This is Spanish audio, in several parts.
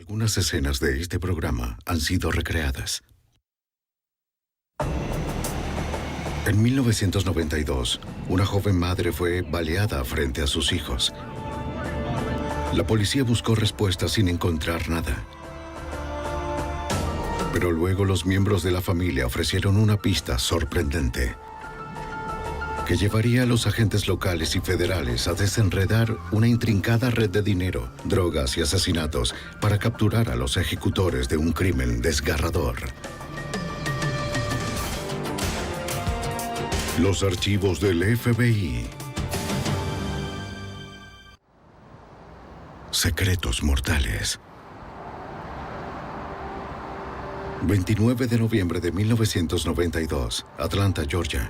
Algunas escenas de este programa han sido recreadas. En 1992, una joven madre fue baleada frente a sus hijos. La policía buscó respuestas sin encontrar nada. Pero luego los miembros de la familia ofrecieron una pista sorprendente que llevaría a los agentes locales y federales a desenredar una intrincada red de dinero, drogas y asesinatos para capturar a los ejecutores de un crimen desgarrador. Los archivos del FBI. Secretos mortales. 29 de noviembre de 1992, Atlanta, Georgia.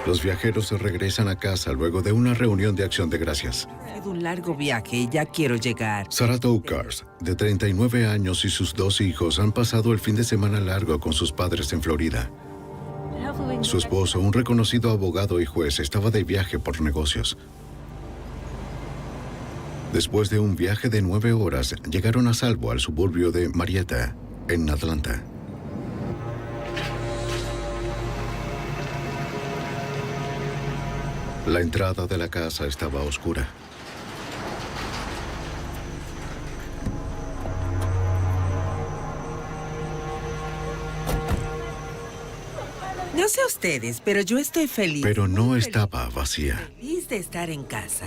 Los viajeros se regresan a casa luego de una reunión de acción de gracias. Ha sido un largo viaje y ya quiero llegar. Sarah Tokarz, de 39 años, y sus 2 hijos han pasado el fin de semana largo con sus padres en Florida. Su esposo, un reconocido abogado y juez, estaba de viaje por negocios. Después de un viaje de 9 horas, llegaron a salvo al suburbio de Marietta, en Atlanta. La entrada de la casa estaba oscura. No sé ustedes, pero yo estoy feliz. Pero no estaba vacía. Feliz de estar en casa.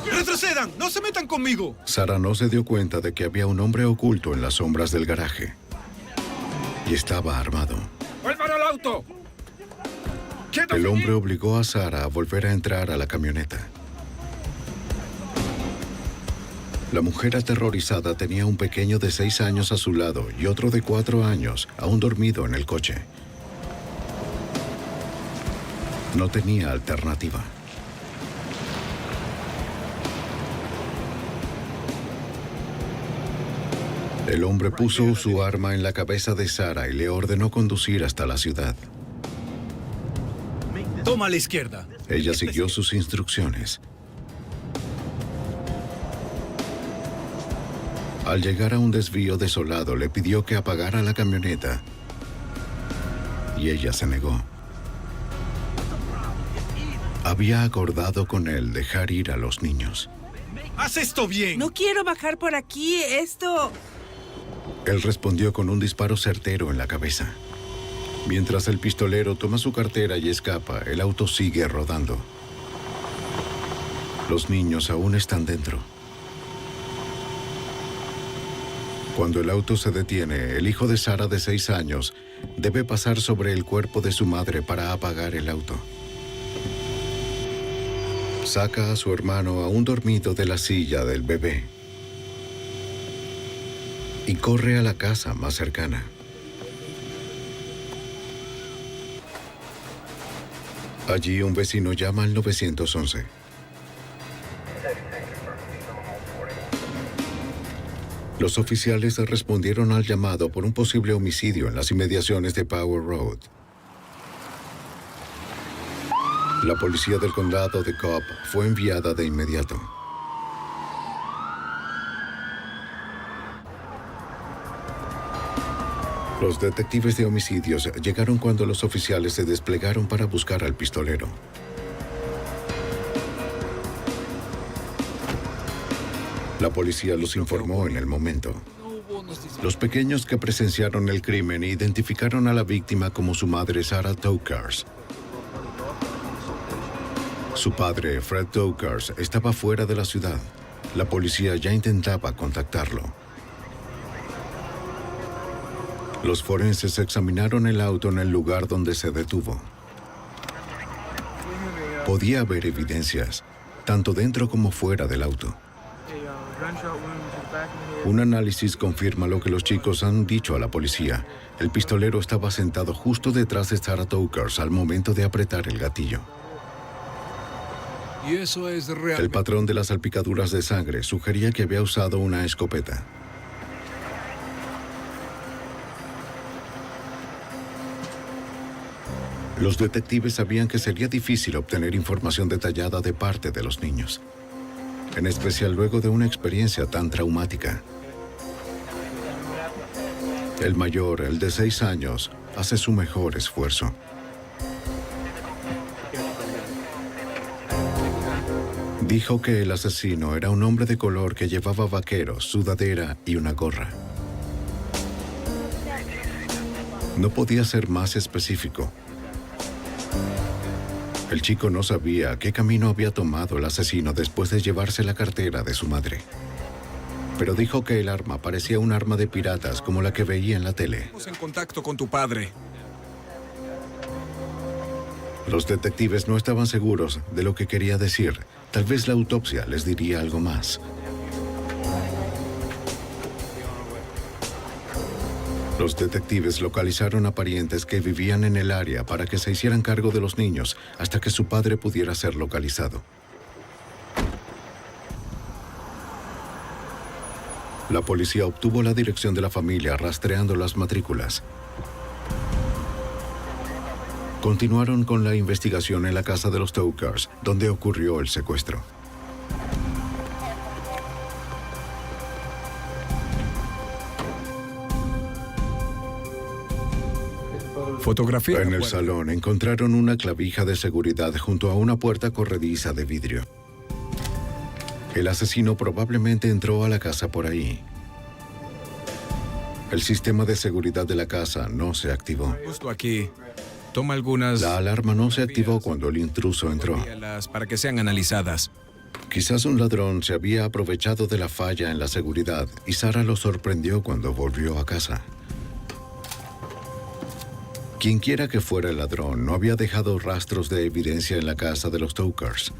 ¡Retrocedan! ¡No se metan conmigo! Sarah no se dio cuenta de que había un hombre oculto en las sombras del garaje. Y estaba armado. ¡Vuelvan al auto! El hombre obligó a Sarah a volver a entrar a la camioneta. La mujer aterrorizada tenía un pequeño de 6 años a su lado y otro de 4 años, aún dormido en el coche. No tenía alternativa. El hombre puso su arma en la cabeza de Sarah y le ordenó conducir hasta la ciudad. Toma a la izquierda. Ella siguió sus instrucciones. Al llegar a un desvío desolado, le pidió que apagara la camioneta. Y ella se negó. Había acordado con él dejar ir a los niños. ¡Haz esto bien! No quiero bajar por aquí. Esto... Él respondió con un disparo certero en la cabeza. Mientras el pistolero toma su cartera y escapa, el auto sigue rodando. Los niños aún están dentro. Cuando el auto se detiene, el hijo de Sarah de 6 años debe pasar sobre el cuerpo de su madre para apagar el auto. Saca a su hermano aún dormido de la silla del bebé y corre a la casa más cercana. Allí un vecino llama al 911. Los oficiales respondieron al llamado por un posible homicidio en las inmediaciones de Power Road. La policía del condado de Cobb fue enviada de inmediato. Los detectives de homicidios llegaron cuando los oficiales se desplegaron para buscar al pistolero. La policía los informó en el momento. Los pequeños que presenciaron el crimen identificaron a la víctima como su madre, Sarah Tokarz. Su padre, Fred Tokarz, estaba fuera de la ciudad. La policía ya intentaba contactarlo. Los forenses examinaron el auto en el lugar donde se detuvo. Podía haber evidencias, tanto dentro como fuera del auto. Un análisis confirma lo que los chicos han dicho a la policía. El pistolero estaba sentado justo detrás de Sarah Tokarz al momento de apretar el gatillo. Y eso es realmente... El patrón de las salpicaduras de sangre sugería que había usado una escopeta. Los detectives sabían que sería difícil obtener información detallada de parte de los niños. en especial luego de una experiencia tan traumática. El mayor, el de 6 años, hace su mejor esfuerzo. Dijo que el asesino era un hombre de color que llevaba vaqueros, sudadera y una gorra. No podía ser más específico. El chico no sabía qué camino había tomado el asesino después de llevarse la cartera de su madre. Pero dijo que el arma parecía un arma de piratas como la que veía en la tele. Estamos en contacto con tu padre. Los detectives no estaban seguros de lo que quería decir. Tal vez la autopsia les diría algo más. Los detectives localizaron a parientes que vivían en el área para que se hicieran cargo de los niños hasta que su padre pudiera ser localizado. La policía obtuvo la dirección de la familia rastreando las matrículas. Continuaron con la investigación en la casa de los Tokars, donde ocurrió el secuestro. Fotografía. En el salón encontraron una clavija de seguridad junto a una puerta corrediza de vidrio. El asesino probablemente entró a la casa por ahí. El sistema de seguridad de la casa no se activó. Justo aquí. Toma algunas... La alarma no se activó cuando el intruso entró. Para que sean analizadas. Quizás un ladrón se había aprovechado de la falla en la seguridad y Sarah lo sorprendió cuando volvió a casa. Quienquiera que fuera el ladrón no había dejado rastros de evidencia en la casa de los Tokars.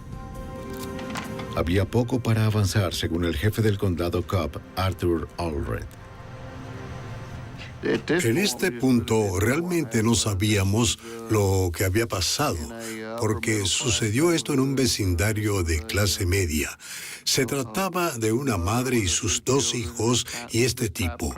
Había poco para avanzar, según el jefe del condado Cobb, Arthur Allred. En este punto realmente no sabíamos lo que había pasado, porque sucedió esto en un vecindario de clase media. Se trataba de una madre y sus 2 hijos y este tipo.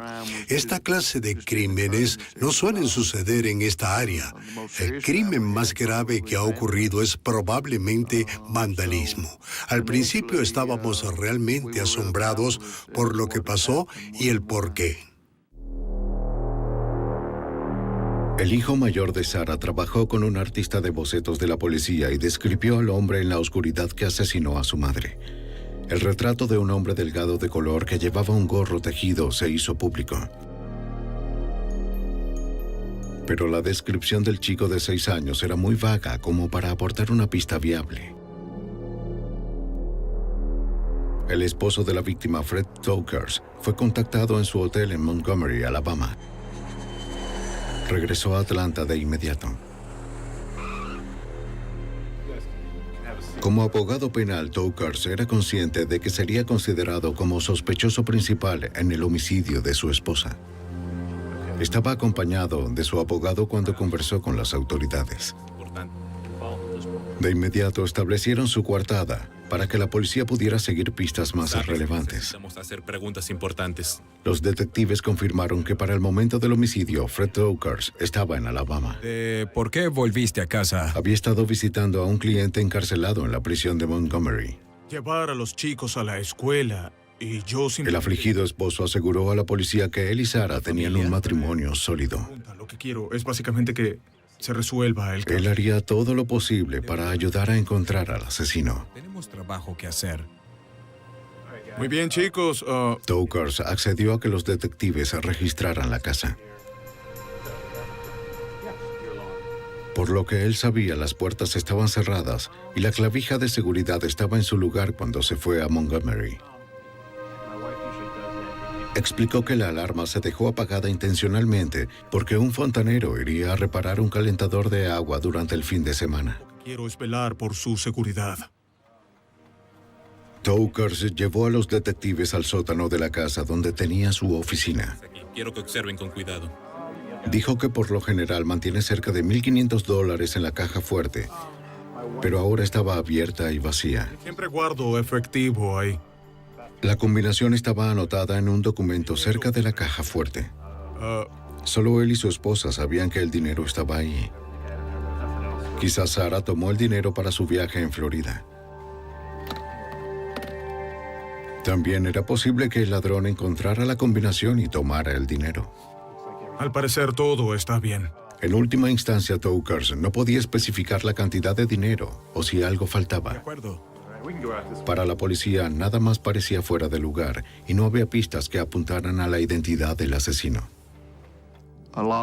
Esta clase de crímenes no suelen suceder en esta área. El crimen más grave que ha ocurrido es probablemente vandalismo. Al principio estábamos realmente asombrados por lo que pasó y el por qué. El hijo mayor de Sarah trabajó con un artista de bocetos de la policía y describió al hombre en la oscuridad que asesinó a su madre. El retrato de un hombre delgado de color que llevaba un gorro tejido se hizo público. Pero la descripción del chico de 6 años era muy vaga como para aportar una pista viable. El esposo de la víctima, Fred Tokars, fue contactado en su hotel en Montgomery, Alabama. Regresó a Atlanta de inmediato. Como abogado penal, Tokars era consciente de que sería considerado como sospechoso principal en el homicidio de su esposa. Estaba acompañado de su abogado cuando conversó con las autoridades. De inmediato establecieron su coartada para que la policía pudiera seguir pistas más relevantes. Necesitamos hacer preguntas importantes. Los detectives confirmaron que para el momento del homicidio, Fred Tokars estaba en Alabama. ¿Por qué volviste a casa? Había estado visitando a un cliente encarcelado en la prisión de Montgomery. Llevar a los chicos a la escuela y yo El afligido esposo aseguró a la policía que él y Sarah tenían un matrimonio sólido. Lo que quiero es básicamente que se resuelva el caso. Él haría todo lo posible para ayudar a encontrar al asesino. Tenemos trabajo que hacer. Muy bien, chicos. Tokars accedió a que los detectives registraran la casa. Por lo que él sabía, las puertas estaban cerradas y la clavija de seguridad estaba en su lugar cuando se fue a Montgomery. Explicó que la alarma se dejó apagada intencionalmente porque un fontanero iría a reparar un calentador de agua durante el fin de semana. Quiero es velar por su seguridad. Tokars llevó a los detectives al sótano de la casa donde tenía su oficina. Quiero que observen con cuidado. Dijo que por lo general mantiene cerca de $1,500 en la caja fuerte, pero ahora estaba abierta y vacía. Siempre guardo efectivo ahí. La combinación estaba anotada en un documento cerca de la caja fuerte. Solo él y su esposa sabían que el dinero estaba ahí. Quizás Sarah tomó el dinero para su viaje en Florida. También era posible que el ladrón encontrara la combinación y tomara el dinero. Al parecer todo está bien. En última instancia, Tokers no podía especificar la cantidad de dinero o si algo De faltaba. acuerdo. Para la policía, nada más parecía fuera de lugar y no había pistas que apuntaran a la identidad del asesino.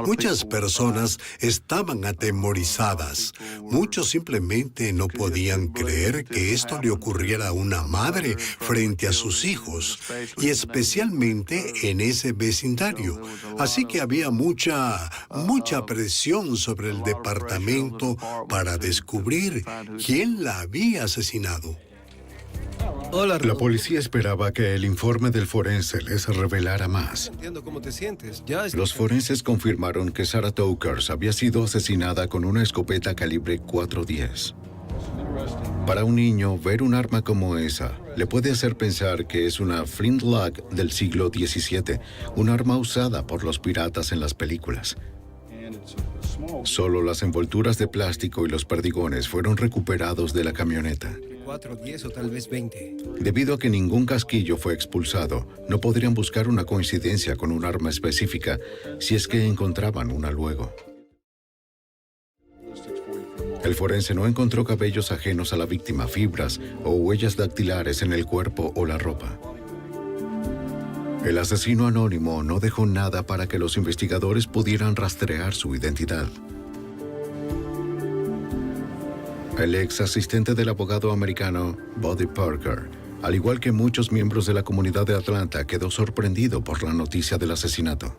Muchas personas estaban atemorizadas. Muchos simplemente no podían creer que esto le ocurriera a una madre frente a sus hijos, y especialmente en ese vecindario. Así que había mucha presión sobre el departamento para descubrir quién la había asesinado. Hola, La policía esperaba que el informe del forense les revelara más. Entiendo cómo te sientes. Ya Los forenses confirmaron que Sarah Tokers había sido asesinada con una escopeta calibre .410. Para un niño, ver un arma como esa le puede hacer pensar que es una flintlock del siglo XVII, un arma usada por los piratas en las películas. Solo las envolturas de plástico y los perdigones fueron recuperados de la camioneta. 4, 10 o tal vez 20. Debido a que ningún casquillo fue expulsado, no podrían buscar una coincidencia con un arma específica si es que encontraban una luego. El forense no encontró cabellos ajenos a la víctima, fibras o huellas dactilares en el cuerpo o la ropa. El asesino anónimo no dejó nada para que los investigadores pudieran rastrear su identidad. El ex asistente del abogado americano Buddy Parker, al igual que muchos miembros de la comunidad de Atlanta, quedó sorprendido por la noticia del asesinato.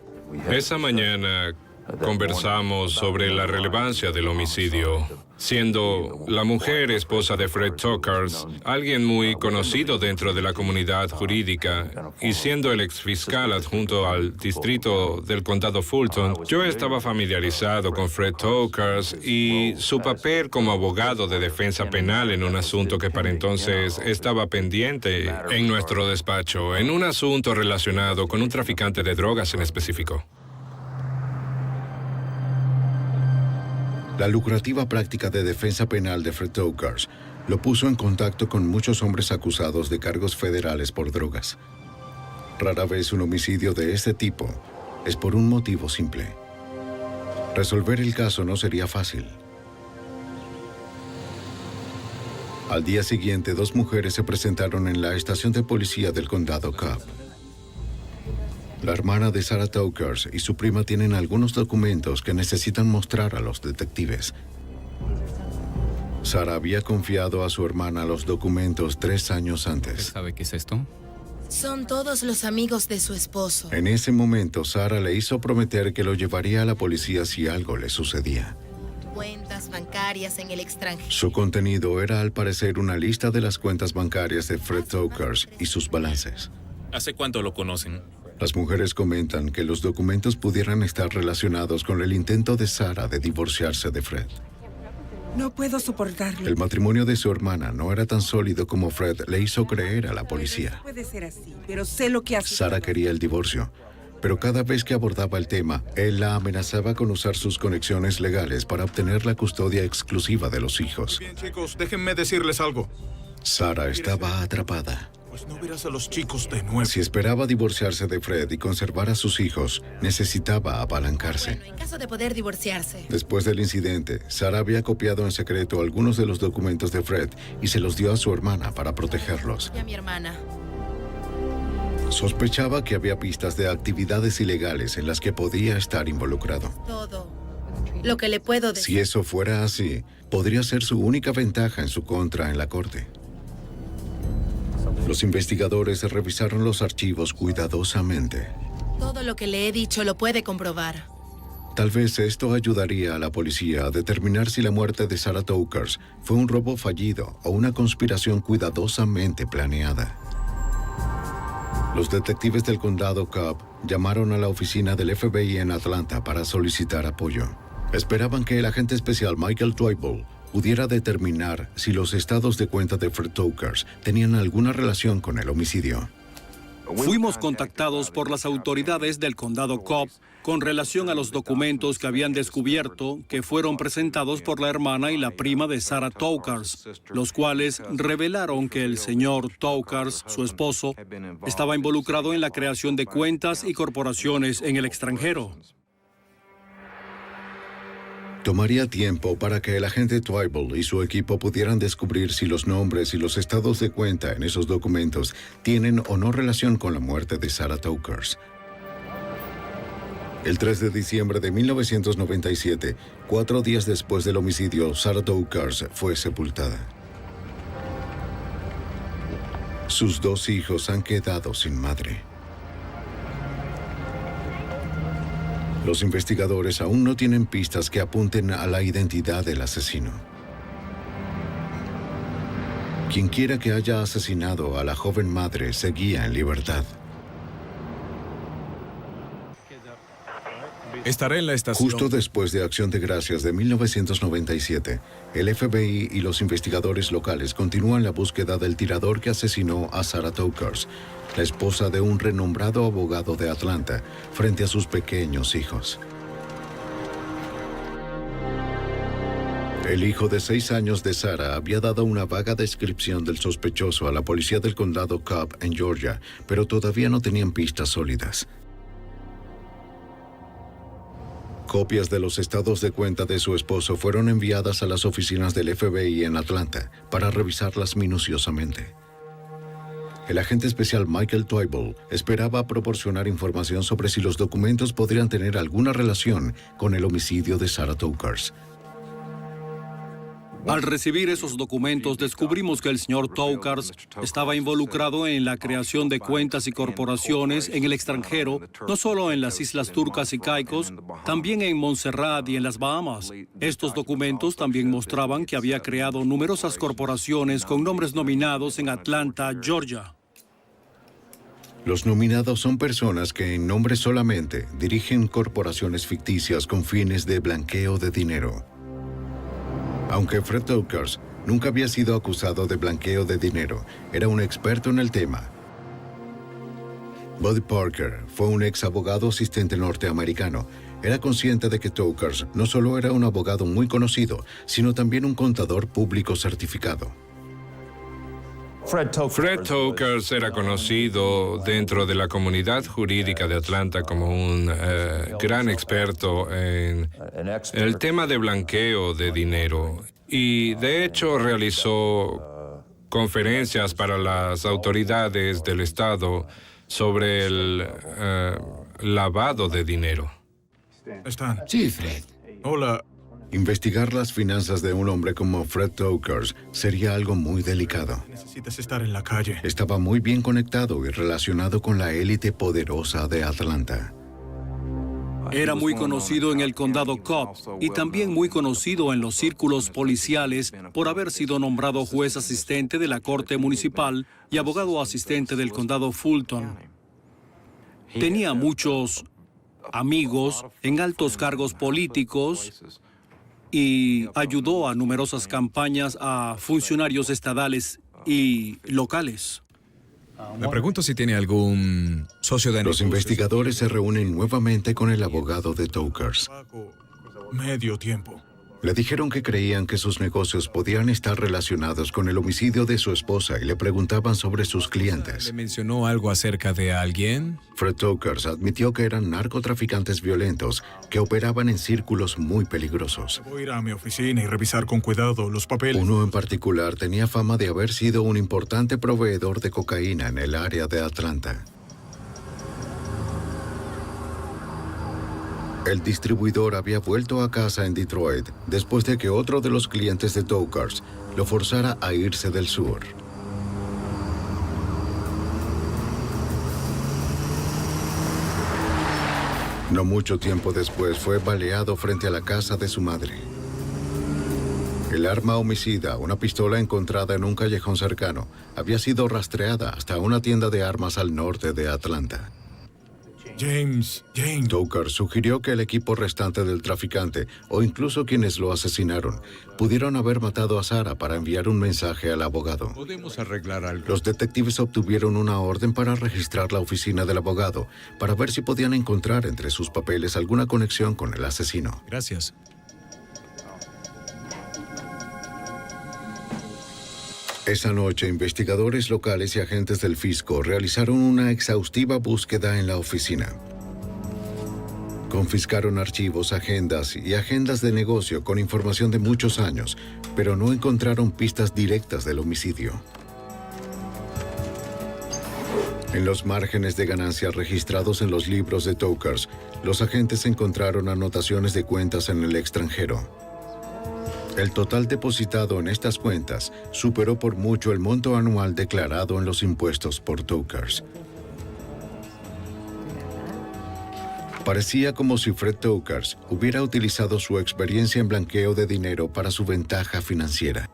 Esa mañana conversamos sobre la relevancia del homicidio, siendo la mujer esposa de Fred Tokers, alguien muy conocido dentro de la comunidad jurídica, y siendo el exfiscal adjunto al distrito del condado Fulton. Yo estaba familiarizado con Fred Tokers y su papel como abogado de defensa penal en un asunto que para entonces estaba pendiente en nuestro despacho, en un asunto relacionado con un traficante de drogas en específico. La lucrativa práctica de defensa penal de Fred Tokers lo puso en contacto con muchos hombres acusados de cargos federales por drogas. Rara vez un homicidio de este tipo es por un motivo simple. Resolver el caso no sería fácil. Al día siguiente, 2 mujeres se presentaron en la estación de policía del condado Cobb. La hermana de Sarah Tokers y su prima tienen algunos documentos que necesitan mostrar a los detectives. Sarah había confiado a su hermana los documentos 3 años antes. ¿Sabe qué es esto? Son todos los amigos de su esposo. En ese momento, Sarah le hizo prometer que lo llevaría a la policía si algo le sucedía. Cuentas bancarias en el extranjero. Su contenido era, al parecer, una lista de las cuentas bancarias de Fred Tokers y sus balances. ¿Hace cuánto lo conocen? Las mujeres comentan que los documentos pudieran estar relacionados con el intento de Sarah de divorciarse de Fred. No puedo soportarlo. El matrimonio de su hermana no era tan sólido como Fred le hizo creer a la policía. Puede ser así, pero sé lo que hace. Sarah quería el divorcio, pero cada vez que abordaba el tema, él la amenazaba con usar sus conexiones legales para obtener la custodia exclusiva de los hijos. Bien, chicos, déjenme decirles algo. Sarah estaba atrapada. Pues no verás a los chicos de nuevo. Si esperaba divorciarse de Fred y conservar a sus hijos, necesitaba apalancarse. Bueno, en caso de poder divorciarse. Después del incidente, Sarah había copiado en secreto algunos de los documentos de Fred y se los dio a su hermana para protegerlos. Y a mi hermana. Sospechaba que había pistas de actividades ilegales en las que podía estar involucrado. Todo lo que le puedo decir. Si eso fuera así, podría ser su única ventaja en su contra en la corte. Los investigadores revisaron los archivos cuidadosamente. Todo lo que le he dicho lo puede comprobar. Tal vez esto ayudaría a la policía a determinar si la muerte de Sarah Tokers fue un robo fallido o una conspiración cuidadosamente planeada. Los detectives del condado Cobb llamaron a la oficina del FBI en Atlanta para solicitar apoyo. Esperaban que el agente especial Michael Twible pudiera determinar si los estados de cuenta de Fred Tokers tenían alguna relación con el homicidio. Fuimos contactados por las autoridades del condado Cobb con relación a los documentos que habían descubierto que fueron presentados por la hermana y la prima de Sarah Tokars, los cuales revelaron que el señor Tokars, su esposo, estaba involucrado en la creación de cuentas y corporaciones en el extranjero. Tomaría tiempo para que el agente Twible y su equipo pudieran descubrir si los nombres y los estados de cuenta en esos documentos tienen o no relación con la muerte de Sarah Tokars. El 3 de diciembre de 1997, 4 días después del homicidio, Sarah Tokars fue sepultada. Sus 2 hijos han quedado sin madre. Los investigadores aún no tienen pistas que apunten a la identidad del asesino. Quienquiera que haya asesinado a la joven madre seguía en libertad. Estaré en la estación. Justo después de Acción de Gracias de 1997, el FBI y los investigadores locales continúan la búsqueda del tirador que asesinó a Sarah Tokars, la esposa de un renombrado abogado de Atlanta, frente a sus pequeños hijos. El hijo de 6 años de Sarah había dado una vaga descripción del sospechoso a la policía del condado Cobb en Georgia, pero todavía no tenían pistas sólidas. Copias de los estados de cuenta de su esposo fueron enviadas a las oficinas del FBI en Atlanta para revisarlas minuciosamente. El agente especial Michael Twible esperaba proporcionar información sobre si los documentos podrían tener alguna relación con el homicidio de Sarah Tokars. Al recibir esos documentos, descubrimos que el señor Tokars estaba involucrado en la creación de cuentas y corporaciones en el extranjero, no solo en las Islas Turcas y Caicos, también en Montserrat y en las Bahamas. Estos documentos también mostraban que había creado numerosas corporaciones con nombres nominados en Atlanta, Georgia. Los nominados son personas que en nombre solamente dirigen corporaciones ficticias con fines de blanqueo de dinero. Aunque Fred Tokars nunca había sido acusado de blanqueo de dinero, era un experto en el tema. Buddy Parker fue un ex abogado asistente norteamericano. Era consciente de que Tokars no solo era un abogado muy conocido, sino también un contador público certificado. Fred Tokars era conocido dentro de la comunidad jurídica de Atlanta como un gran experto en el tema de blanqueo de dinero y de hecho realizó conferencias para las autoridades del estado sobre el lavado de dinero. ¿Están? Sí, Fred. Hola. Investigar las finanzas de un hombre como Fred Tokars sería algo muy delicado. Necesitas estar en la calle. Estaba muy bien conectado y relacionado con la élite poderosa de Atlanta. Era muy conocido en el condado Cobb y también muy conocido en los círculos policiales por haber sido nombrado juez asistente de la Corte Municipal y abogado asistente del condado Fulton. Tenía muchos amigos en altos cargos políticos y ayudó a numerosas campañas a funcionarios estadales y locales. Me pregunto si tiene algún socio de Los negocios. investigadores se reúnen nuevamente con el abogado de Tokars. Medio tiempo. Le dijeron que creían que sus negocios podían estar relacionados con el homicidio de su esposa y le preguntaban sobre sus clientes. ¿Le mencionó algo acerca de alguien? Fred Tokars admitió que eran narcotraficantes violentos que operaban en círculos muy peligrosos. Voy a ir a mi oficina y revisar con cuidado los papeles. Uno en particular tenía fama de haber sido un importante proveedor de cocaína en el área de Atlanta. El distribuidor había vuelto a casa en Detroit después de que otro de los clientes de Tokars lo forzara a irse del sur. No mucho tiempo después fue baleado frente a la casa de su madre. El arma homicida, una pistola encontrada en un callejón cercano, había sido rastreada hasta una tienda de armas al norte de Atlanta. James. Tokars sugirió que el equipo restante del traficante, o incluso quienes lo asesinaron, pudieron haber matado a Sarah para enviar un mensaje al abogado. Podemos arreglar algo. Los detectives obtuvieron una orden para registrar la oficina del abogado, para ver si podían encontrar entre sus papeles alguna conexión con el asesino. Gracias. Esa noche, investigadores locales y agentes del fisco realizaron una exhaustiva búsqueda en la oficina. Confiscaron archivos, agendas y agendas de negocio con información de muchos años, pero no encontraron pistas directas del homicidio. En los márgenes de ganancia registrados en los libros de Tokars, los agentes encontraron anotaciones de cuentas en el extranjero. El total depositado en estas cuentas superó por mucho el monto anual declarado en los impuestos por Tokars. Parecía como si Fred Tokars hubiera utilizado su experiencia en blanqueo de dinero para su ventaja financiera.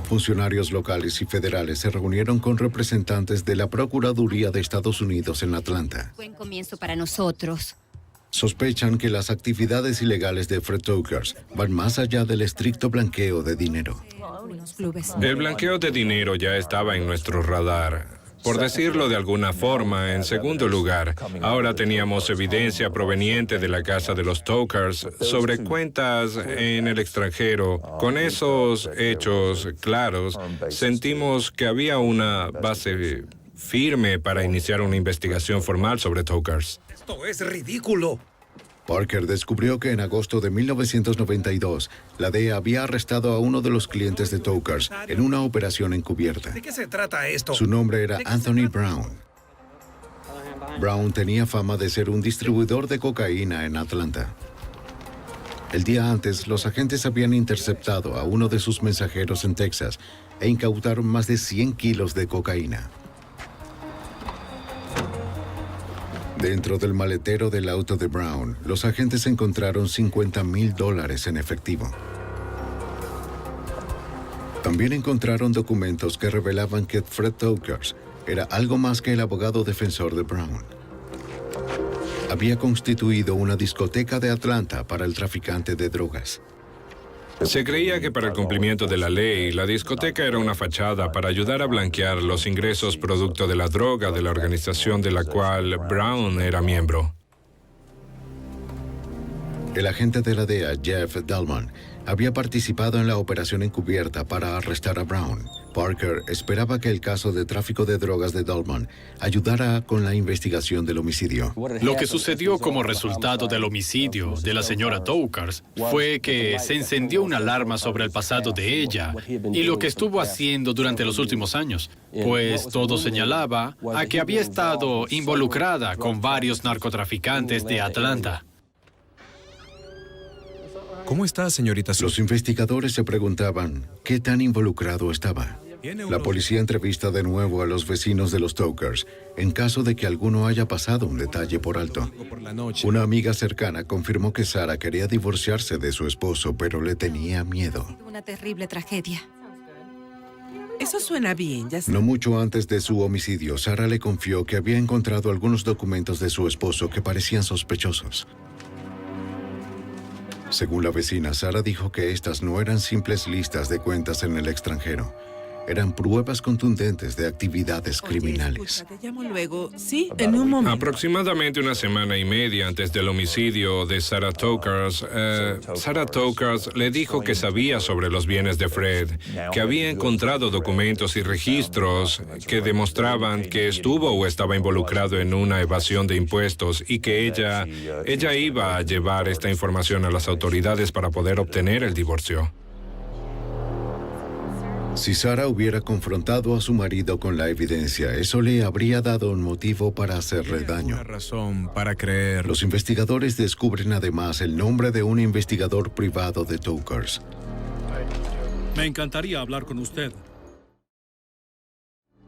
Funcionarios locales y federales se reunieron con representantes de la Procuraduría de Estados Unidos en Atlanta. Buen comienzo para nosotros. Sospechan que las actividades ilegales de Fred Tokars van más allá del estricto blanqueo de dinero. El blanqueo de dinero ya estaba en nuestro radar. Por decirlo de alguna forma, en segundo lugar, ahora teníamos evidencia proveniente de la casa de los Tokars sobre cuentas en el extranjero. Con esos hechos claros, sentimos que había una base firme para iniciar una investigación formal sobre Tokars. ¡Esto es ridículo! Parker descubrió que en agosto de 1992, la DEA había arrestado a uno de los clientes de Tokars en una operación encubierta. ¿De qué se trata esto? Su nombre era Anthony Brown. Brown tenía fama de ser un distribuidor de cocaína en Atlanta. El día antes, los agentes habían interceptado a uno de sus mensajeros en Texas e incautaron más de 100 kilos de cocaína. Dentro del maletero del auto de Brown, los agentes encontraron $50,000 en efectivo. También encontraron documentos que revelaban que Fred Tokars era algo más que el abogado defensor de Brown. Había constituido una discoteca de Atlanta para el traficante de drogas. Se creía que para el cumplimiento de la ley, la discoteca era una fachada para ayudar a blanquear los ingresos producto de la droga de la organización de la cual Brown era miembro. El agente de la DEA, Jeff Dallman, había participado en la operación encubierta para arrestar a Brown. Parker esperaba que el caso de tráfico de drogas de Dallman ayudara con la investigación del homicidio. Lo que sucedió como resultado del homicidio de la señora Tokars fue que se encendió una alarma sobre el pasado de ella y lo que estuvo haciendo durante los últimos años, pues todo señalaba a que había estado involucrada con varios narcotraficantes de Atlanta. ¿Cómo está, señorita Sue? Los investigadores se preguntaban qué tan involucrado estaba. La policía entrevista de nuevo a los vecinos de los Tokars en caso de que alguno haya pasado un detalle por alto. Una amiga cercana confirmó que Sarah quería divorciarse de su esposo, pero le tenía miedo. Una terrible tragedia. Eso suena bien, ya sé. No mucho antes de su homicidio, Sarah le confió que había encontrado algunos documentos de su esposo que parecían sospechosos. Según la vecina, Sarah dijo que estas no eran simples listas de cuentas en el extranjero. Eran pruebas contundentes de actividades criminales. Escucha, te llamo luego. Sí, en un momento. Aproximadamente una semana y media antes del homicidio de Sarah Tokars, Sarah Tokars le dijo que sabía sobre los bienes de Fred, que había encontrado documentos y registros que demostraban que estuvo o estaba involucrado en una evasión de impuestos y que ella iba a llevar esta información a las autoridades para poder obtener el divorcio. Si Sarah hubiera confrontado a su marido con la evidencia, eso le habría dado un motivo para hacerle daño. Una razón para creer. Los investigadores descubren además el nombre de un investigador privado de Tokars. Me encantaría hablar con usted.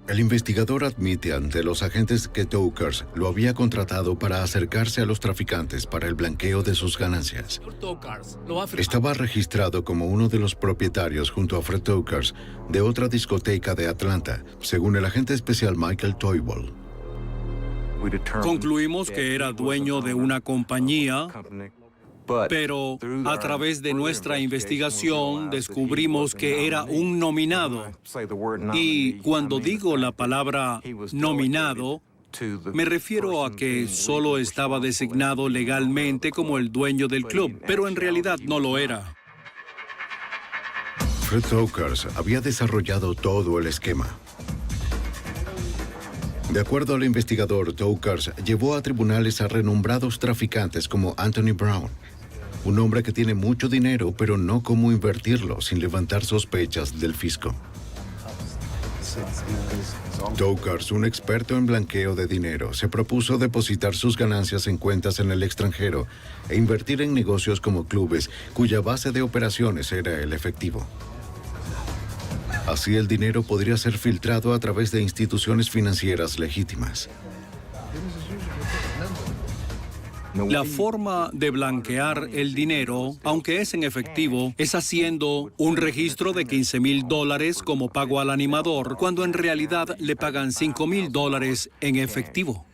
El investigador admite ante los agentes que Tokars lo había contratado para acercarse a los traficantes para el blanqueo de sus ganancias. Estaba registrado como uno de los propietarios junto a Fred Tokars de otra discoteca de Atlanta, según el agente especial Michael Toivold. Concluimos que era dueño de una compañía, pero a través de nuestra investigación descubrimos que era un nominado. Y cuando digo la palabra nominado, me refiero a que solo estaba designado legalmente como el dueño del club, pero en realidad no lo era. Fred Tokars había desarrollado todo el esquema. De acuerdo al investigador, Tokars llevó a tribunales a renombrados traficantes como Anthony Brown, un hombre que tiene mucho dinero, pero no cómo invertirlo sin levantar sospechas del fisco. Tokars, un experto en blanqueo de dinero, se propuso depositar sus ganancias en cuentas en el extranjero e invertir en negocios como clubes, cuya base de operaciones era el efectivo. Así el dinero podría ser filtrado a través de instituciones financieras legítimas. La forma de blanquear el dinero, aunque es en efectivo, es haciendo un registro de $15,000 como pago al animador, cuando en realidad le pagan $5,000 en efectivo.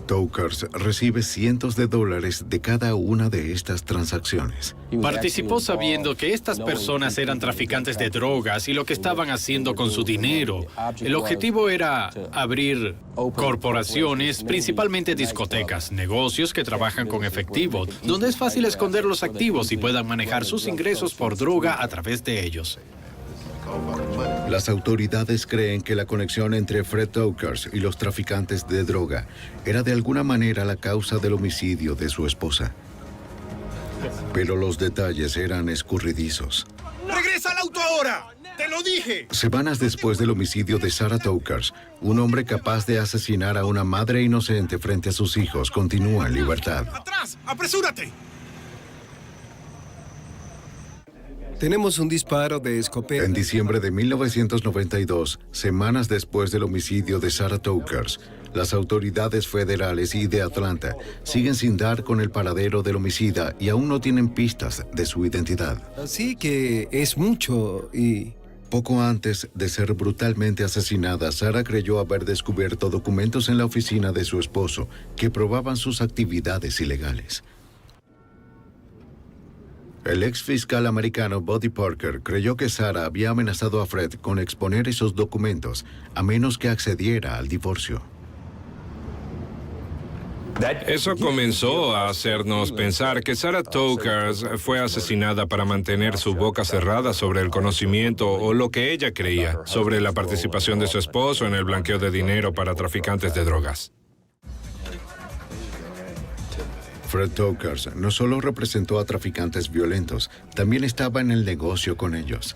Tokars recibe cientos de dólares de cada una de estas transacciones. Participó sabiendo que estas personas eran traficantes de drogas y lo que estaban haciendo con su dinero. El objetivo era abrir corporaciones, principalmente discotecas, negocios que trabajan con efectivo, donde es fácil esconder los activos y puedan manejar sus ingresos por droga a través de ellos. Las autoridades creen que la conexión entre Fred Tokars y los traficantes de droga era de alguna manera la causa del homicidio de su esposa. Pero los detalles eran escurridizos. ¡Regresa al auto ahora! ¡Te lo dije! Semanas después del homicidio de Sarah Tokars, un hombre capaz de asesinar a una madre inocente frente a sus hijos continúa en libertad. ¡Atrás! ¡Apresúrate! Tenemos un disparo de escopeta. En diciembre de 1992, semanas después del homicidio de Sarah Tokars, las autoridades federales y de Atlanta siguen sin dar con el paradero del homicida y aún no tienen pistas de su identidad. Así que es mucho y... Poco antes de ser brutalmente asesinada, Sarah creyó haber descubierto documentos en la oficina de su esposo que probaban sus actividades ilegales. El ex fiscal americano Buddy Parker creyó que Sarah había amenazado a Fred con exponer esos documentos a menos que accediera al divorcio. Eso comenzó a hacernos pensar que Sarah Tokars fue asesinada para mantener su boca cerrada sobre el conocimiento o lo que ella creía sobre la participación de su esposo en el blanqueo de dinero para traficantes de drogas. Fred Tokars no solo representó a traficantes violentos, también estaba en el negocio con ellos.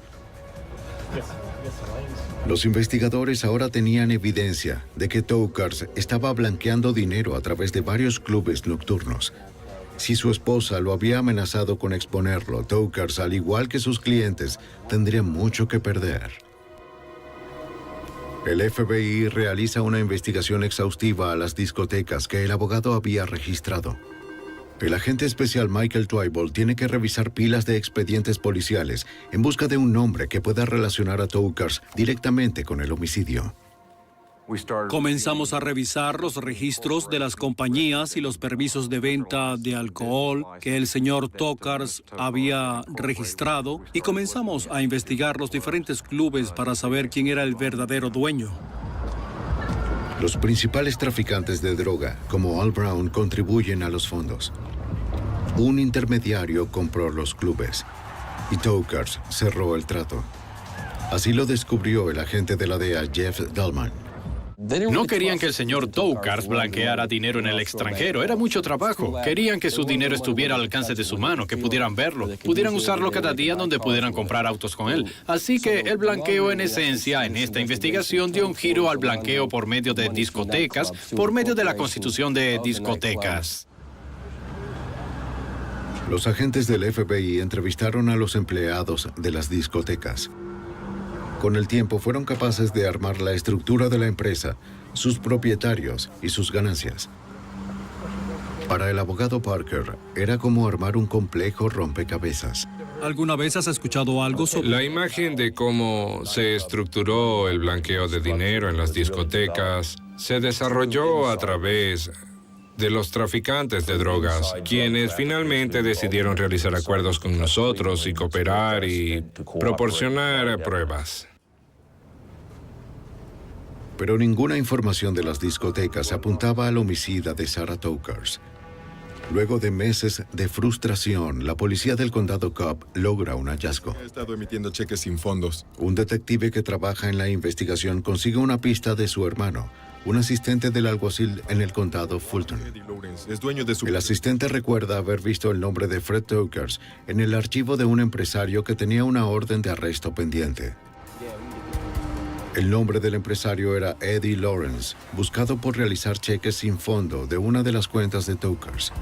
Los investigadores ahora tenían evidencia de que Tokars estaba blanqueando dinero a través de varios clubes nocturnos. Si su esposa lo había amenazado con exponerlo, Tokars, al igual que sus clientes, tendría mucho que perder. El FBI realiza una investigación exhaustiva a las discotecas que el abogado había registrado. El agente especial Michael Twible tiene que revisar pilas de expedientes policiales en busca de un nombre que pueda relacionar a Tokars directamente con el homicidio. Comenzamos a revisar los registros de las compañías y los permisos de venta de alcohol que el señor Tokars había registrado y comenzamos a investigar los diferentes clubes para saber quién era el verdadero dueño. Los principales traficantes de droga, como Al Brown, contribuyen a los fondos. Un intermediario compró los clubes y Tokars cerró el trato. Así lo descubrió el agente de la DEA, Jeff Dallman. No querían que el señor Tokars blanqueara dinero en el extranjero. Era mucho trabajo. Querían que su dinero estuviera al alcance de su mano, que pudieran verlo, pudieran usarlo cada día donde pudieran comprar autos con él. Así que el blanqueo, en esencia, en esta investigación dio un giro al blanqueo por medio de discotecas, por medio de la constitución de discotecas. Los agentes del FBI entrevistaron a los empleados de las discotecas. Con el tiempo fueron capaces de armar la estructura de la empresa, sus propietarios y sus ganancias. Para el abogado Parker, era como armar un complejo rompecabezas. ¿Alguna vez has escuchado algo sobre...? La imagen de cómo se estructuró el blanqueo de dinero en las discotecas se desarrolló a través de los traficantes de drogas, quienes finalmente decidieron realizar acuerdos con nosotros y cooperar y proporcionar pruebas. Pero ninguna información de las discotecas apuntaba al homicida de Sarah Tokars. Luego de meses de frustración, la policía del condado Cobb logra un hallazgo. He estado emitiendo cheques sin fondos. Un detective que trabaja en la investigación consigue una pista de su hermano, un asistente del alguacil en el condado Fulton. Eddie Lawrence es dueño de su... El asistente recuerda haber visto el nombre de Fred Tokars en el archivo de un empresario que tenía una orden de arresto pendiente. El nombre del empresario era Eddie Lawrence, buscado por realizar cheques sin fondo de una de las cuentas de Tokars.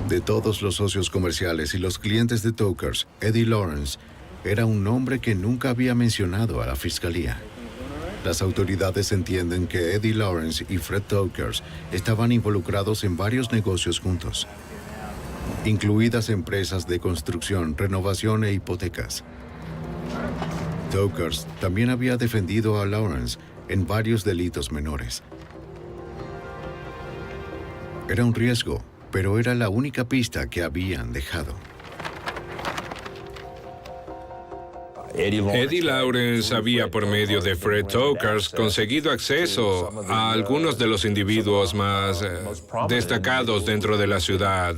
De todos los socios comerciales y los clientes de Tokars, Eddie Lawrence era un nombre que nunca había mencionado a la fiscalía. Las autoridades entienden que Eddie Lawrence y Fred Tokars estaban involucrados en varios negocios juntos, incluidas empresas de construcción, renovación e hipotecas. Tokars también había defendido a Lawrence en varios delitos menores. Era un riesgo, pero era la única pista que habían dejado. Eddie Lawrence había, por medio de Fred Tokars, conseguido acceso a algunos de los individuos más destacados dentro de la ciudad.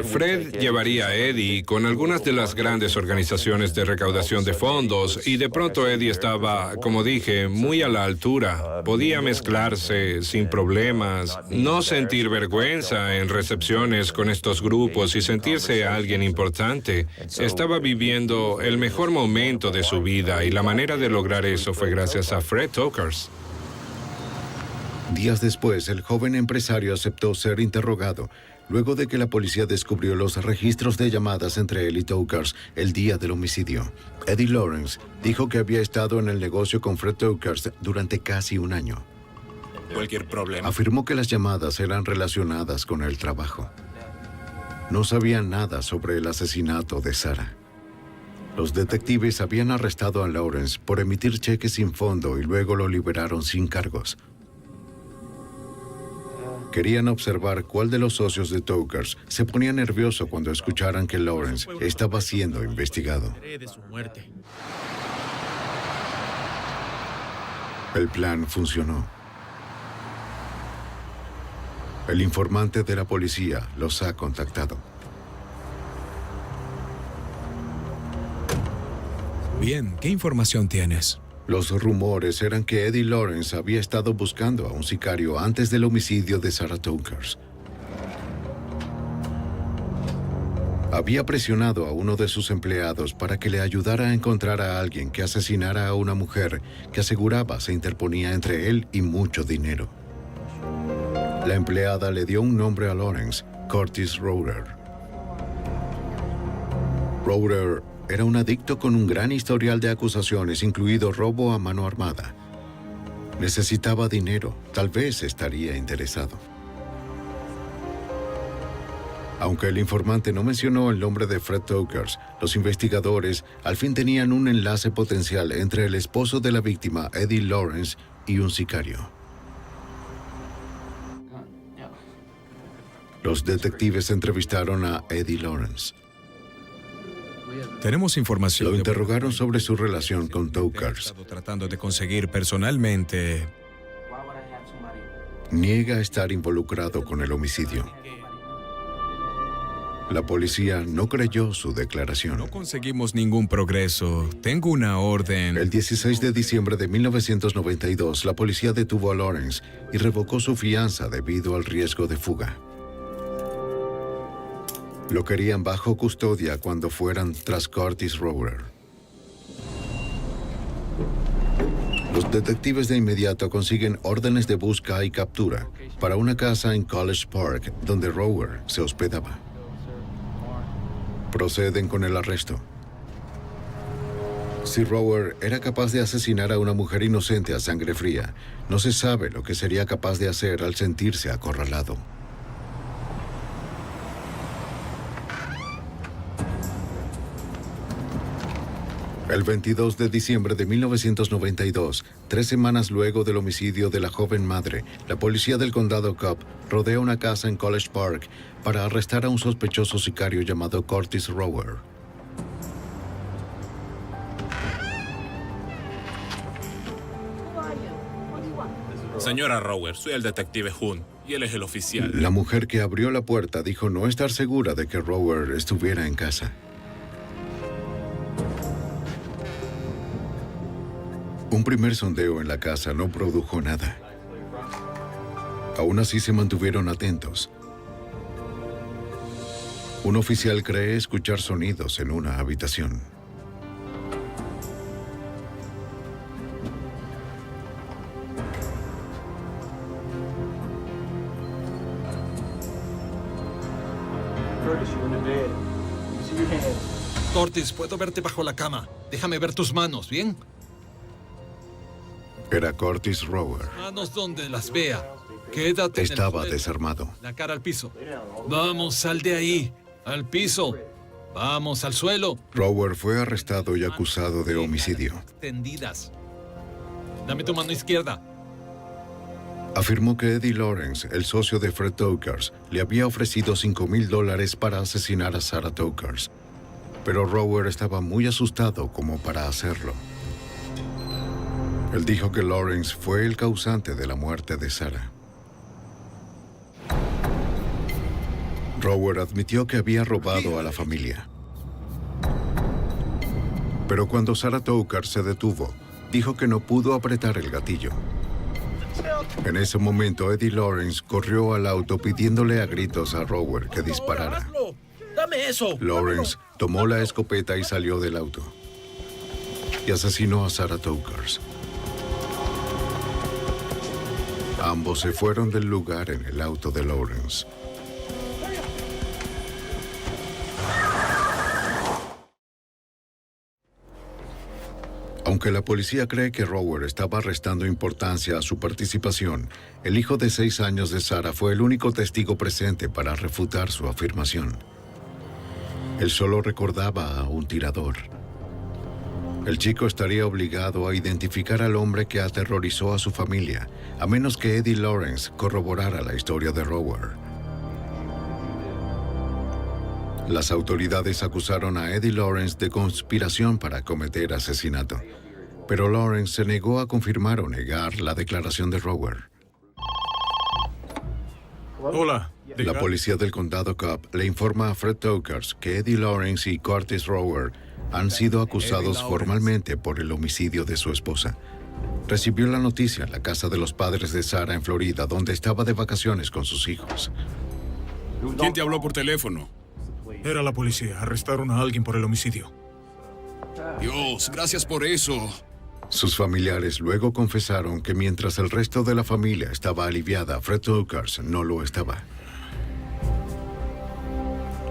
Fred llevaría a Eddie con algunas de las grandes organizaciones de recaudación de fondos y de pronto Eddie estaba, como dije, muy a la altura. Podía mezclarse sin problemas, no sentir vergüenza en recepciones con estos grupos y sentirse alguien importante. Estaba viviendo el mejor momento de su vida y la manera de lograr eso fue gracias a Fred Tokars. Días después, el joven empresario aceptó ser interrogado, luego de que la policía descubrió los registros de llamadas entre él y Tokars el día del homicidio. Eddie Lawrence dijo que había estado en el negocio con Fred Tokars durante casi un año. Cualquier problema. Afirmó que las llamadas eran relacionadas con el trabajo. No sabían nada sobre el asesinato de Sarah. Los detectives habían arrestado a Lawrence por emitir cheques sin fondo y luego lo liberaron sin cargos. Querían observar cuál de los socios de Tokars se ponía nervioso cuando escucharan que Lawrence estaba siendo investigado. El plan funcionó. El informante de la policía los ha contactado. Bien, ¿qué información tienes? Los rumores eran que Eddie Lawrence había estado buscando a un sicario antes del homicidio de Sarah Tokars. Había presionado a uno de sus empleados para que le ayudara a encontrar a alguien que asesinara a una mujer que aseguraba se interponía entre él y mucho dinero. La empleada le dio un nombre a Lawrence, Curtis Roeder. Roeder era un adicto con un gran historial de acusaciones, incluido robo a mano armada. Necesitaba dinero, tal vez estaría interesado. Aunque el informante no mencionó el nombre de Fred Tokars, los investigadores al fin tenían un enlace potencial entre el esposo de la víctima, Eddie Lawrence, y un sicario. Los detectives entrevistaron a Eddie Lawrence. Tenemos información. Lo interrogaron sobre su relación con Tokars. Tratando de conseguir personalmente. Niega estar involucrado con el homicidio. La policía no creyó su declaración. No conseguimos ningún progreso. Tengo una orden. El 16 de diciembre de 1992, la policía detuvo a Lawrence y revocó su fianza debido al riesgo de fuga. Lo querían bajo custodia cuando fueran tras Curtis Roeder. Los detectives de inmediato consiguen órdenes de busca y captura para una casa en College Park donde Roeder se hospedaba. Proceden con el arresto. Si Roeder era capaz de asesinar a una mujer inocente a sangre fría, no se sabe lo que sería capaz de hacer al sentirse acorralado. El 22 de diciembre de 1992, 3 semanas luego del homicidio de la joven madre, la policía del condado Cobb rodea una casa en College Park para arrestar a un sospechoso sicario llamado Curtis Rower. Señora Rower, soy el detective Hunt y él es el oficial. La mujer que abrió la puerta dijo no estar segura de que Rower estuviera en casa. Un primer sondeo en la casa no produjo nada. Aún así se mantuvieron atentos. Un oficial cree escuchar sonidos en una habitación. Curtis, puedo verte bajo la cama. Déjame ver tus manos, ¿bien? Era Curtis Rower. Manos donde las vea. Quédate en el Estaba suelo. desarmado. La cara al piso. Vamos, sal de ahí. Al piso. Vamos, al suelo. Rower fue arrestado y acusado de homicidio. Tendidas. Dame tu mano izquierda. Afirmó que Eddie Lawrence, el socio de Fred Tokars, le había ofrecido $5,000 para asesinar a Sarah Tokars. Pero Rower estaba muy asustado como para hacerlo. Él dijo que Lawrence fue el causante de la muerte de Sarah. Rower admitió que había robado a la familia. Pero cuando Sarah Tokars se detuvo, dijo que no pudo apretar el gatillo. En ese momento, Eddie Lawrence corrió al auto pidiéndole a gritos a Rower que disparara. ¡Dame eso! Lawrence tomó la escopeta y salió del auto. Y asesinó a Sarah Tokars. Ambos se fueron del lugar en el auto de Lawrence. Aunque la policía cree que Rower estaba restando importancia a su participación, el hijo de 6 años de Sarah fue el único testigo presente para refutar su afirmación. Él solo recordaba a un tirador. El chico estaría obligado a identificar al hombre que aterrorizó a su familia, a menos que Eddie Lawrence corroborara la historia de Rower. Las autoridades acusaron a Eddie Lawrence de conspiración para cometer asesinato, pero Lawrence se negó a confirmar o negar la declaración de Rower. Hola. La policía del condado Cobb le informa a Fred Tokars que Eddie Lawrence y Curtis Rower han sido acusados formalmente por el homicidio de su esposa. Recibió la noticia en la casa de los padres de Sarah en Florida, donde estaba de vacaciones con sus hijos. ¿Quién te habló por teléfono? Era la policía. Arrestaron a alguien por el homicidio. Dios, gracias por eso. Sus familiares luego confesaron que mientras el resto de la familia estaba aliviada, Fred Tokars no lo estaba.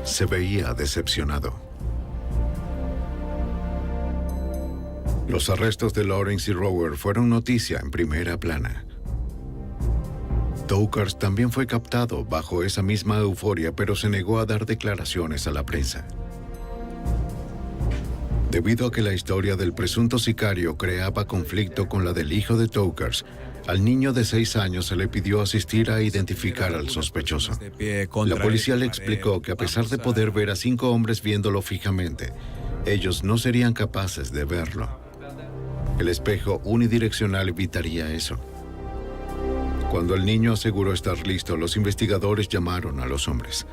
Se veía decepcionado. Los arrestos de Lawrence y Rower fueron noticia en primera plana. Tokars también fue captado bajo esa misma euforia, pero se negó a dar declaraciones a la prensa. Debido a que la historia del presunto sicario creaba conflicto con la del hijo de Tokars, al niño de 6 años se le pidió asistir a identificar al sospechoso. La policía le explicó que a pesar de poder ver a 5 hombres viéndolo fijamente, ellos no serían capaces de verlo. El espejo unidireccional evitaría eso. Cuando el niño aseguró estar listo, los investigadores llamaron a los hombres.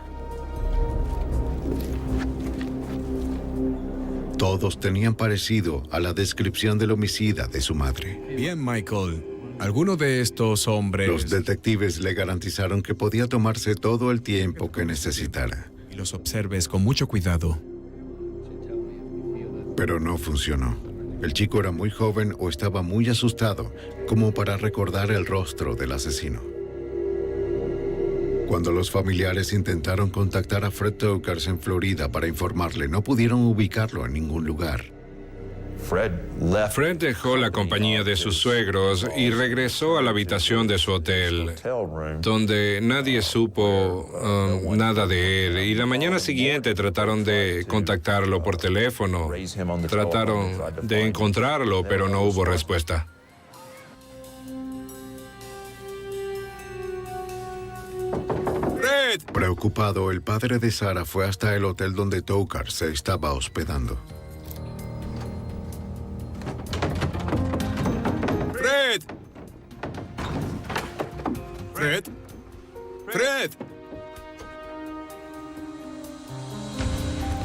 Todos tenían parecido a la descripción del homicida de su madre. Bien, Michael. ¿Alguno de estos hombres...? Los detectives le garantizaron que podía tomarse todo el tiempo que necesitara. Y los observes con mucho cuidado. Pero no funcionó. El chico era muy joven o estaba muy asustado como para recordar el rostro del asesino. Cuando los familiares intentaron contactar a Fred Tokars en Florida para informarle, no pudieron ubicarlo en ningún lugar. Fred dejó la compañía de sus suegros y regresó a la habitación de su hotel, donde nadie supo nada de él. Y la mañana siguiente trataron de contactarlo por teléfono. Trataron de encontrarlo, pero no hubo respuesta. Fred. Preocupado, el padre de Sarah fue hasta el hotel donde Tokar se estaba hospedando. ¡Fred! ¡Fred! ¡Fred!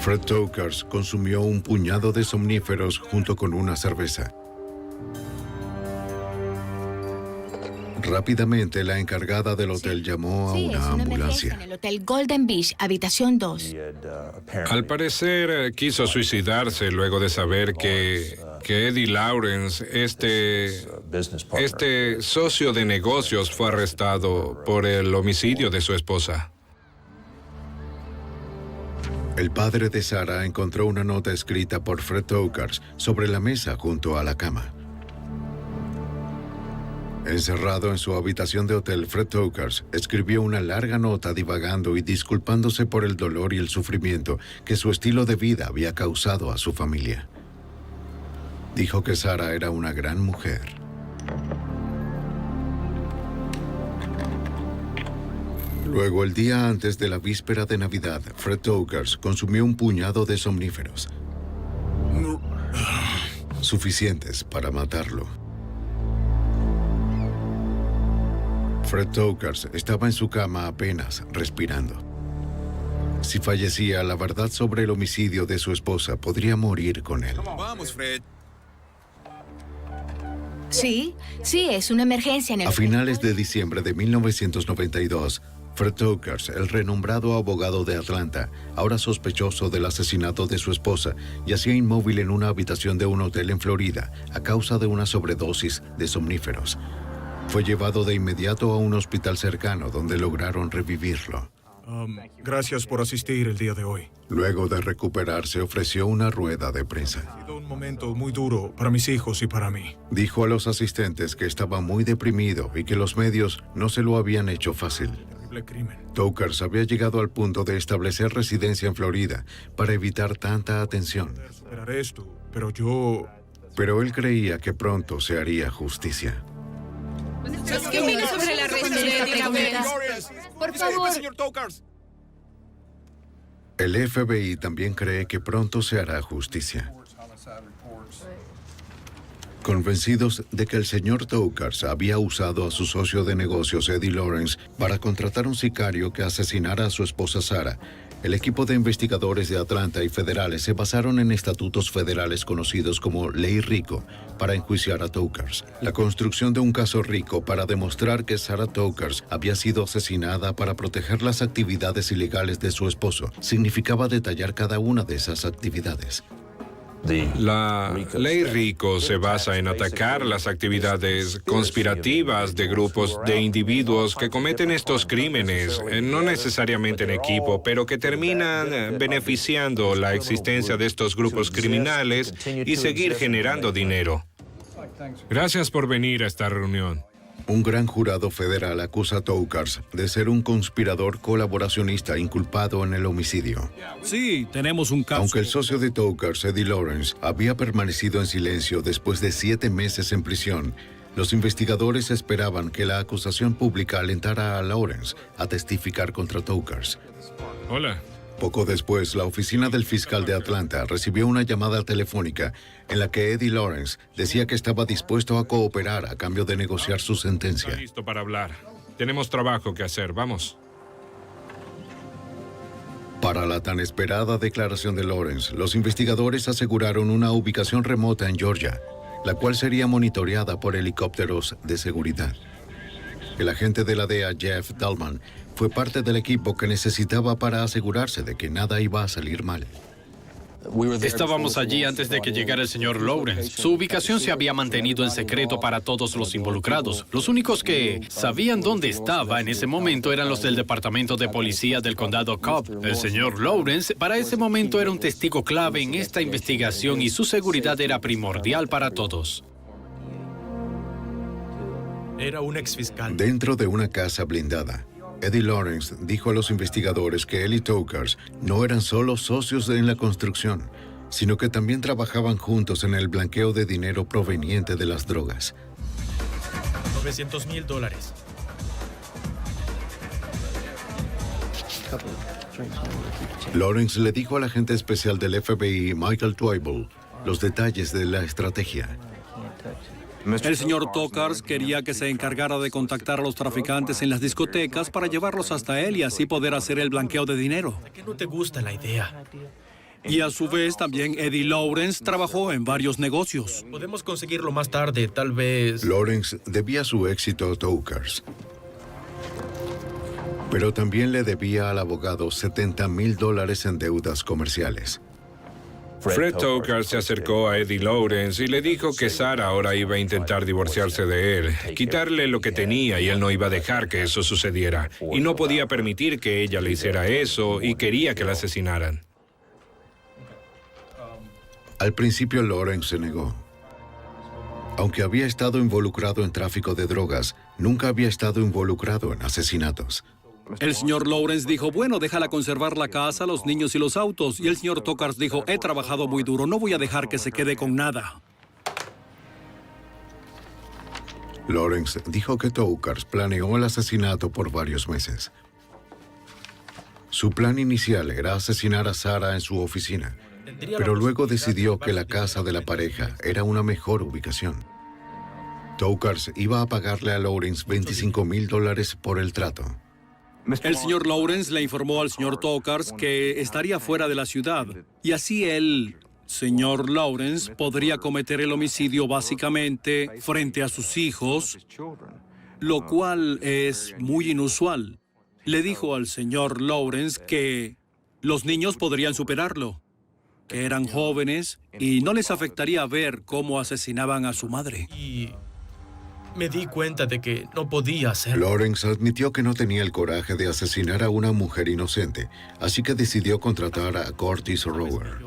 Fred Tokars consumió un puñado de somníferos junto con una cerveza. Rápidamente, la encargada del hotel llamó a una ambulancia. En el hotel Golden Beach, habitación 2. Al parecer, quiso suicidarse luego de saber que Eddie Lawrence, este socio de negocios, fue arrestado por el homicidio de su esposa. El padre de Sarah encontró una nota escrita por Fred Tokars sobre la mesa junto a la cama. Encerrado en su habitación de hotel, Fred Tokars escribió una larga nota divagando y disculpándose por el dolor y el sufrimiento que su estilo de vida había causado a su familia. Dijo que Sarah era una gran mujer. Luego, el día antes de la víspera de Navidad, Fred Tokars consumió un puñado de somníferos. Suficientes para matarlo. Fred Tokars estaba en su cama apenas respirando. Si fallecía, la verdad sobre el homicidio de su esposa podría morir con él. Vamos, Fred. Sí, es una emergencia en el A hotel. finales de diciembre de 1992, Fred Tokars, el renombrado abogado de Atlanta, ahora sospechoso del asesinato de su esposa, yacía inmóvil en una habitación de un hotel en Florida a causa de una sobredosis de somníferos. Fue llevado de inmediato a un hospital cercano donde lograron revivirlo. Gracias por asistir el día de hoy. Luego de recuperarse, ofreció una rueda de prensa. Ha sido un momento muy duro para mis hijos y para mí. Dijo a los asistentes que estaba muy deprimido y que los medios no se lo habían hecho fácil. Terrible crimen. Tokars había llegado al punto de establecer residencia en Florida para evitar tanta atención. Esperar esto, pero él creía que pronto se haría justicia. ¿Qué opinas sobre el arresto de Eddie Lawrence? Por favor. señor Tokars. El FBI también cree que pronto se hará justicia. Convencidos de que el señor Tokars había usado a su socio de negocios, Eddie Lawrence, para contratar un sicario que asesinara a su esposa Sarah, el equipo de investigadores de Atlanta y federales se basaron en estatutos federales conocidos como Ley Rico para enjuiciar a Tokars. La construcción de un caso rico para demostrar que Sarah Tokars había sido asesinada para proteger las actividades ilegales de su esposo significaba detallar cada una de esas actividades. La ley RICO se basa en atacar las actividades conspirativas de grupos de individuos que cometen estos crímenes, no necesariamente en equipo, pero que terminan beneficiando la existencia de estos grupos criminales y seguir generando dinero. Gracias por venir a esta reunión. Un gran jurado federal acusa a Tokars de ser un conspirador colaboracionista inculpado en el homicidio. Sí, tenemos un caso. Aunque el socio de Tokars, Eddie Lawrence, había permanecido en silencio después de 7 meses en prisión, los investigadores esperaban que la acusación pública alentara a Lawrence a testificar contra Tokars. Hola. Poco después, la oficina del fiscal de Atlanta recibió una llamada telefónica en la que Eddie Lawrence decía que estaba dispuesto a cooperar a cambio de negociar su sentencia. Está listo para hablar. Tenemos trabajo que hacer. Vamos. Para la tan esperada declaración de Lawrence, los investigadores aseguraron una ubicación remota en Georgia, la cual sería monitoreada por helicópteros de seguridad. El agente de la DEA, Jeff Dallman, fue parte del equipo que necesitaba para asegurarse de que nada iba a salir mal. Estábamos allí antes de que llegara el señor Lawrence. Su ubicación se había mantenido en secreto para todos los involucrados. Los únicos que sabían dónde estaba en ese momento eran los del Departamento de Policía del Condado Cobb. El señor Lawrence para ese momento era un testigo clave en esta investigación y su seguridad era primordial para todos. Era un exfiscal. Dentro de una casa blindada, Eddie Lawrence dijo a los investigadores que él y Tokars no eran solo socios en la construcción, sino que también trabajaban juntos en el blanqueo de dinero proveniente de las drogas. $900,000. Lawrence le dijo al agente especial del FBI, Michael Twible, los detalles de la estrategia. El señor Tokars quería que se encargara de contactar a los traficantes en las discotecas para llevarlos hasta él y así poder hacer el blanqueo de dinero. ¿Qué no te gusta la idea? Y a su vez también Eddie Lawrence trabajó en varios negocios. Podemos conseguirlo más tarde, tal vez. Lawrence debía su éxito a Tokars, pero también le debía al abogado $70,000 en deudas comerciales. Fred Tokars se acercó a Eddie Lawrence y le dijo que Sarah ahora iba a intentar divorciarse de él, quitarle lo que tenía y él no iba a dejar que eso sucediera. Y no podía permitir que ella le hiciera eso y quería que la asesinaran. Al principio Lawrence se negó. Aunque había estado involucrado en tráfico de drogas, nunca había estado involucrado en asesinatos. El señor Lawrence dijo, bueno, déjala conservar la casa, los niños y los autos. Y el señor Tokars dijo, he trabajado muy duro, no voy a dejar que se quede con nada. Lawrence dijo que Tokars planeó el asesinato por varios meses. Su plan inicial era asesinar a Sarah en su oficina, pero luego decidió que la casa de la pareja era una mejor ubicación. Tokars iba a pagarle a Lawrence $25,000 por el trato. El señor Lawrence le informó al señor Tokars que estaría fuera de la ciudad y así el señor Lawrence podría cometer el homicidio básicamente frente a sus hijos, lo cual es muy inusual. Le dijo al señor Lawrence que los niños podrían superarlo, que eran jóvenes y no les afectaría ver cómo asesinaban a su madre. Y me di cuenta de que no podía hacerlo. Lawrence admitió que no tenía el coraje de asesinar a una mujer inocente, así que decidió contratar a Curtis Rower.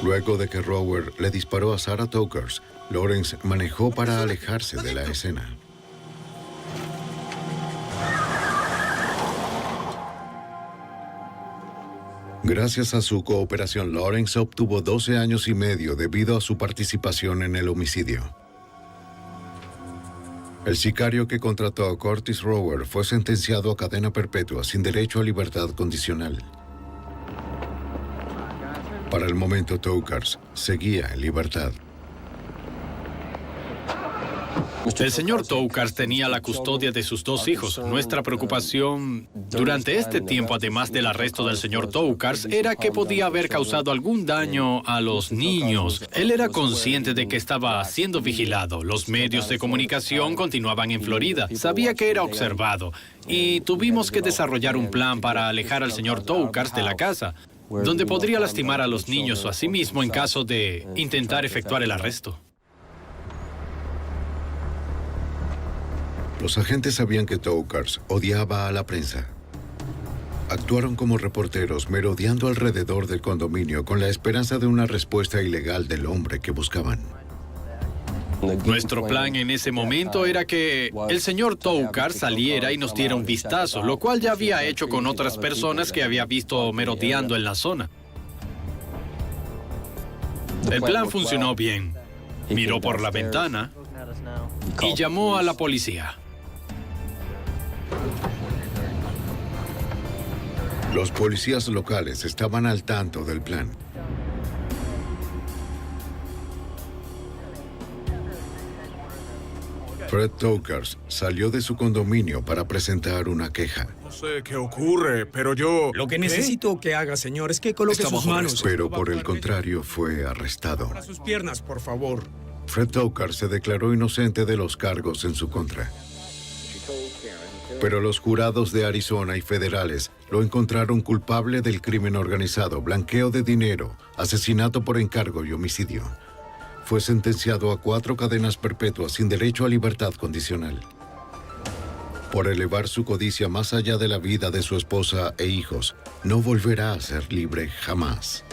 Luego de que Rower le disparó a Sarah Tokars, Lawrence manejó para alejarse de la escena. Gracias a su cooperación, Lawrence obtuvo 12 años y medio debido a su participación en el homicidio. El sicario que contrató a Curtis Rower fue sentenciado a cadena perpetua sin derecho a libertad condicional. Para el momento, Tokars seguía en libertad. El señor Tokars tenía la custodia de sus dos hijos. Nuestra preocupación durante este tiempo, además del arresto del señor Tokars, era que podía haber causado algún daño a los niños. Él era consciente de que estaba siendo vigilado. Los medios de comunicación continuaban en Florida. Sabía que era observado. Y tuvimos que desarrollar un plan para alejar al señor Tokars de la casa, donde podría lastimar a los niños o a sí mismo en caso de intentar efectuar el arresto. Los agentes sabían que Tokars odiaba a la prensa. Actuaron como reporteros merodeando alrededor del condominio con la esperanza de una respuesta ilegal del hombre que buscaban. Nuestro plan en ese momento era que el señor Tokars saliera y nos diera un vistazo, lo cual ya había hecho con otras personas que había visto merodeando en la zona. El plan funcionó bien. Miró por la ventana y llamó a la policía. Los policías locales estaban al tanto del plan. Fred Tokars salió de su condominio para presentar una queja. No sé qué ocurre, pero yo... Lo que necesito que haga, señor, es que coloque sus manos. Pero por el contrario, fue arrestado. Para sus piernas, por favor. Fred Tokars se declaró inocente de los cargos en su contra. Pero los jurados de Arizona y federales lo encontraron culpable del crimen organizado, blanqueo de dinero, asesinato por encargo y homicidio. Fue sentenciado a 4 cadenas perpetuas sin derecho a libertad condicional. Por elevar su codicia más allá de la vida de su esposa e hijos, no volverá a ser libre jamás.